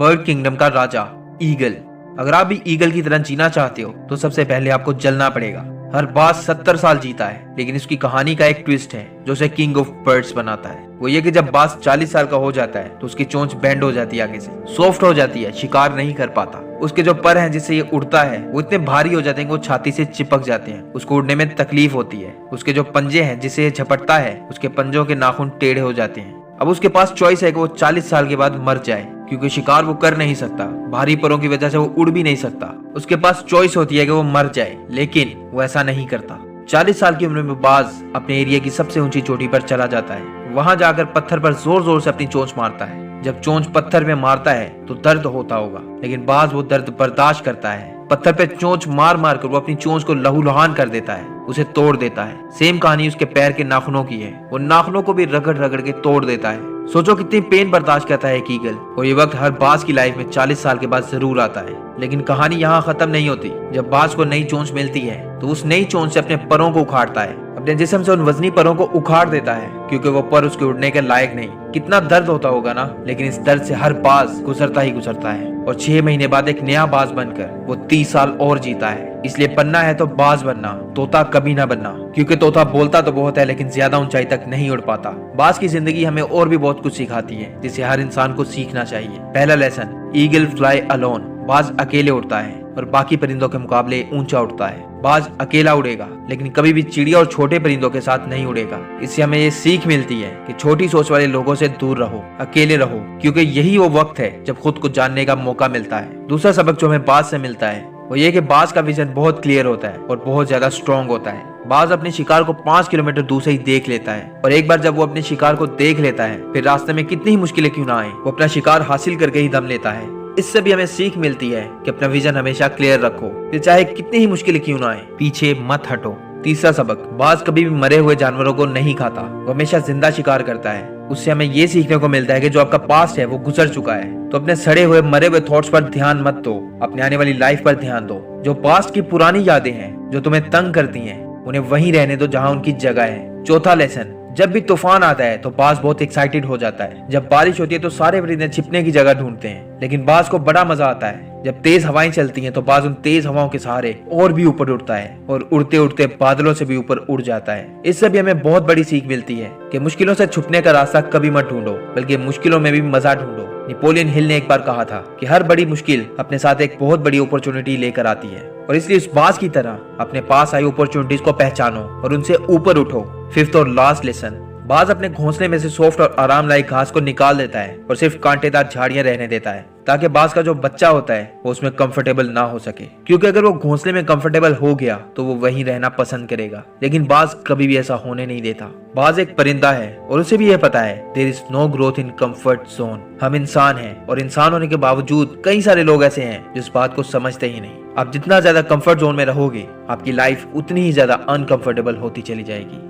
Bird kingdom का राजा eagle. अगर आप भी ईगल की तरह जीना चाहते हो तो सबसे पहले आपको जलना पड़ेगा। हर बाज 70 साल जीता है, लेकिन इसकी कहानी का एक ट्विस्ट है जो उसे किंग ऑफ बर्ड्स बनाता है। वो ये कि जब बाज 40 साल का हो जाता है तो उसकी चोंच बेंड हो जाती है, आगे से सॉफ्ट हो जाती है, शिकार नहीं कर पाता। उसके जो पर हैं जिससे ये उड़ता है वो इतने भारी हो जाते हैं कि वो छाती से चिपक जाते हैं। उसको उड़ने में तकलीफ होती है। उसके जो पंजे हैं जिससे ये झपटता है, उसके पंजों के नाखून टेढ़े हो जाते हैं। अब उसके पास चॉइस है कि वो 40 साल के बाद मर जाए, क्योंकि शिकार वो कर नहीं सकता। भारी परों की वजह से वो उड़ भी नहीं सकता। उसके पास चॉइस होती है कि वो मर जाए, लेकिन वो ऐसा नहीं करता। 40 साल की उम्र में बाज अपने एरिया की सबसे ऊंची चोटी पर चला जाता है। वहां जाकर पत्थर पर जोर जोर से अपनी चोंच मारता है। जब चोंच पत्थर में मारता है तो दर्द होता होगा, लेकिन बाज वो दर्द बर्दाश्त करता है। पत्थर पे चोंच मार मार कर वो अपनी चोंच को लहूलुहान कर देता है, उसे तोड़ देता है। सेम कहानी उसके पैर के नाखूनों की है। वो नाखूनों को भी रगड़ रगड़ के तोड़ देता है। सोचो कितनी पेन बर्दाश्त करता है एक ईगल। और ये वक्त हर बाज की लाइफ में 40 साल के बाद जरूर आता है। लेकिन कहानी यहाँ खत्म नहीं होती। जब बाज को नई चोंच मिलती है तो उस नई चोंच से अपने परों को उखाड़ता है, अपने जिस्म से उन वजनी परों को उखाड़ देता है, क्योंकि वो पर उसके उड़ने के लायक नहीं। कितना दर्द होता होगा ना, लेकिन इस दर्द से हर बाज गुजरता ही गुजरता है। और 6 महीने बाद एक नया बाज बनकर वो 30 साल और जीता है। इसलिए बनना है तो बाज बनना, तोता कभी ना बनना, क्योंकि तोता बोलता तो बहुत है लेकिन ज्यादा ऊंचाई तक नहीं उड़ पाता। बाज की जिंदगी हमें और भी बहुत कुछ सिखाती है, जिसे हर इंसान को सीखना चाहिए। पहला लेसन, ईगल फ्लाई अलोन। बाज अकेले उड़ता है और बाकी परिंदों के मुकाबले ऊंचा उड़ता है। बाज अकेला उड़ेगा, लेकिन कभी भी चिड़िया और छोटे परिंदों के साथ नहीं उड़ेगा। इससे हमें ये सीख मिलती है कि छोटी सोच वाले लोगों से दूर रहो, अकेले रहो, क्योंकि यही वो वक्त है जब खुद को जानने का मौका मिलता है। दूसरा सबक जो हमें बाज से मिलता है वो ये कि बाज का विजन बहुत क्लियर होता है और बहुत ज्यादा स्ट्रॉन्ग होता है। बाज अपने शिकार को 5 किलोमीटर दूर से ही देख लेता है, और एक बार जब वो अपने शिकार को देख लेता है, फिर रास्ते में कितनी ही मुश्किलें क्यों ना आए, वो अपना शिकार हासिल करके ही दम लेता है। इससे भी हमें सीख मिलती है कि अपना विजन हमेशा क्लियर रखो, फिर चाहे कितनी ही मुश्किलें क्यों ना आए, पीछे मत हटो। तीसरा सबक, बाज कभी भी मरे हुए जानवरों को नहीं खाता, वो हमेशा जिंदा शिकार करता है। उससे हमें ये सीखने को मिलता है कि जो आपका पास्ट है वो गुजर चुका है, तो अपने सड़े हुए मरे हुए थॉट्स पर ध्यान मत दो, अपने आने वाली लाइफ पर ध्यान दो। जो पास्ट की पुरानी यादें हैं जो तुम्हें तंग करती हैं, उन्हें वहीं रहने दो जहां उनकी जगह है। चौथा लेसन, जब भी तूफान आता है तो बाज बहुत एक्साइटेड हो जाता है। जब बारिश होती है तो सारे परिंदे छिपने की जगह ढूंढते हैं, लेकिन बाज को बड़ा मजा आता है जब तेज हवाएं चलती हैं तो बाज उन तेज हवाओं के सहारे और भी ऊपर उड़ता है, और उड़ते उड़ते बादलों से भी ऊपर उड़ जाता है। इससे भी हमें बहुत बड़ी सीख मिलती है कि मुश्किलों से छुपने का रास्ता कभी मत ढूंढो, बल्कि मुश्किलों में भी मजा ढूंढो। नेपोलियन हिल ने एक बार कहा था कि हर बड़ी मुश्किल अपने साथ एक बहुत बड़ी अपॉर्चुनिटी लेकर आती है, और इसलिए इस बाज की तरह अपने पास आई अपॉर्चुनिटीज को पहचानो और उनसे ऊपर उठो। फिफ्थ और लास्ट लेसन, बाज अपने घोंसले में से सॉफ्ट और आरामदायक घास को निकाल देता है और सिर्फ कांटेदार झाड़ियां रहने देता है, ताकि बाज का जो बच्चा होता है वो उसमें कंफर्टेबल ना हो सके, क्योंकि अगर वो घोंसले में कंफर्टेबल हो गया तो वो वहीं रहना पसंद करेगा। लेकिन बाज कभी भी ऐसा होने नहीं देता। बाज एक परिंदा है और उसे भी यह पता है there is no growth in comfort zone. हम इंसान हैं, और इंसान होने के बावजूद कई सारे लोग ऐसे हैं जो इस बात को समझते ही नहीं। आप जितना ज्यादा कंफर्ट जोन में रहोगे, आपकी लाइफ उतनी ही ज्यादा अनकंफर्टेबल होती चली जाएगी।